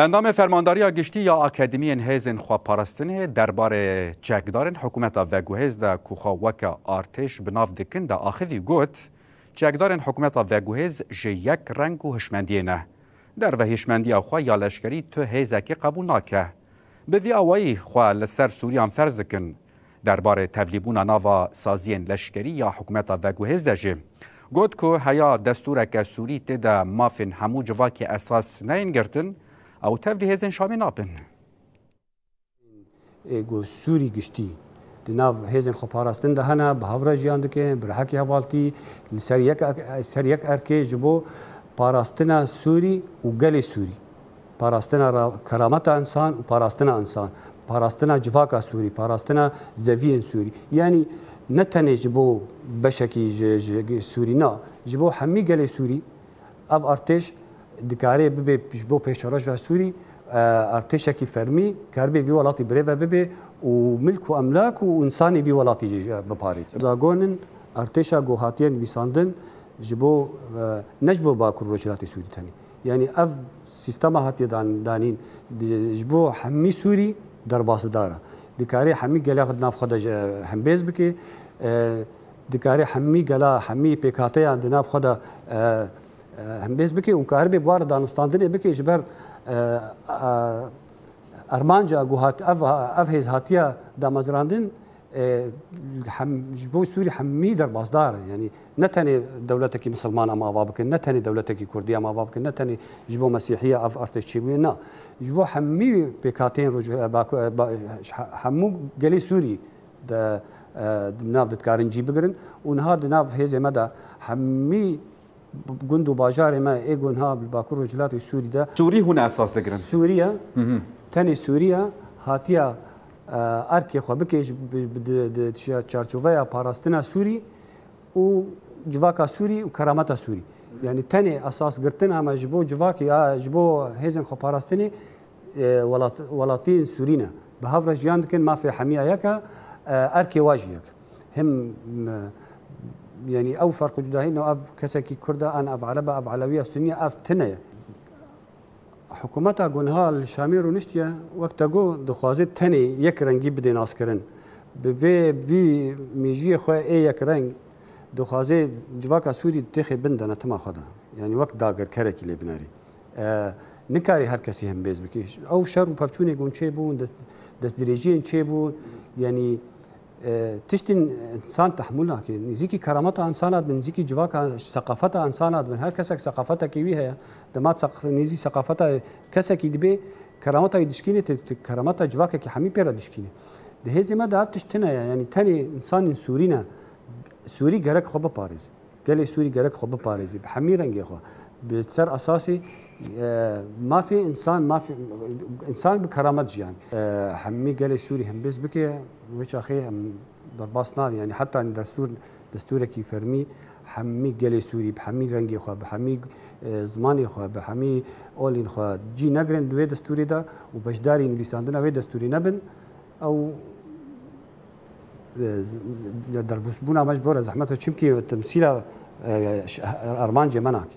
اندام فرمانداری گشتی یا اکادمی هیزن خواپارستنه درباره چکدارن حکومت وگوهز دا کوخا وکا آرتش بناف دکن دا آخذی گوت چکدارن حکومت وگوهز جه یک رنگ و هشمندیه نه در و هشمندی خواه یا لشکری تو هیزکی قبول ناکه به وی آوائی خواه لسر سوریان فرز کن درباره تبلیبون ناوا سازین لشکری یا حکومت وگوهز دا جه گوت که هیا دستورک سوری تیدا مافن همو جواکی اساس نینگرتن او تفدی هزن شامی نابن ایگو سوری گشتی دناو هزن خواپارستن ده هنه به هفره جیان دکه برحکی حوالتی سر یک ارکه جبو پاراستنا سوری و گل سوری پاراستنا کرامت انسان و پاراستنا انسان پاراستنا جواکا سوری پاراستنا زوین سوری یعنی نتنه جبو بشکی سوری نه جبو همی گل سوری اب ارتش دکاره ببی بو پیشارش و سوری ارتشکی فرمی کربی وی ولاتی بره و ببی و ملک و املاک و انسانی وی ولاتی بپارید. زاگونن ارتشا گوهاتین ویساندن جبو نجبو باکر روجلاتی سوری تانی. یعنی اف سیستم هاتی دانین جبو همی سوری در باس داره. دکاره همی گله خد ناف خدا هم بیز بکی. دکاره همی گله همی پیکاته اند ناف خدا هم بیز بکی و کار به بار دانستاندنی بکی جبر ارمانجا گوهات اف هیز هاتیا دامزراندن هم جبو سوری همی در بازدار یعنی نتنی دولتکی مسلمان اما آبابکن نتنی دولتکی کردی اما آبابکن نتنی جبو مسیحیه اف ارتش چیبوی نه جبو همی پیکاتین رجوع همو گلی سوری د ناف دتکارن جی بگرن اونها د ناف هیز مدا همی گندو باجار ما ایگون ها بالباکور رجلات سوری ده سوری هنا اساس دگرن سوریا تاني سوریا هاتیا ارکی خو بکیش د چارچوبه پاراستنا سوری و جواکا سوری و کرامتا سوری یعنی تاني اساس گرتن اما جبو جواکی جبو هیزن خو پاراستنی ولاتین سورینا به هفر جیان کن ما فی حمیه یکا ارکی واجیک هم يعني او فرق جداهي انه اف كسكي كرده انا اف عربه اف علويه سنيه اف تنيه حكومتها قنها الشامير ونشتيا وقت جو دخوازي تاني يك رنگي بدي ناسكرن بفي ميجي خو اي يك رنگ دخوازي جواكا سوري تخي بندنا تما خدا يعني وقت داگر كركي لي بناري نكاري هر كسي هم بيز بكي او شر وبافچوني گون چي بون دست دريجين چي بون يعني تشتين انسان تحملها كي نزيكي كرامتها انسانات من نزيكي جواكا ثقافتها انسانات من هر كسك ثقافتها كي هي دمات نزي ثقافتها كسك يدبي كرامتها يدشكينه كرامتها جواكا كي حمي بيرا دشكينه ده هي ما دافت تشتنا يعني تاني انسان سورينا سوري جرك خو باريس قال سوري جرك خو باريس بحمي رنگي خو بسر اساسي ما في انسان بكرامات جيان حمي قال سوري هم بس بكي وش اخي ضرباس نار يعني حتى دستورك يفرمي حمي قال سوري بحمي رنگي خو بحمي زماني خو بحمي اولين خو جي نگرن دوي دستوري دا وبشداري انجليز عندنا وي دستوري نبن او دربوس بونا مجبور زحمته چمكي تمثيل ارمان جمناك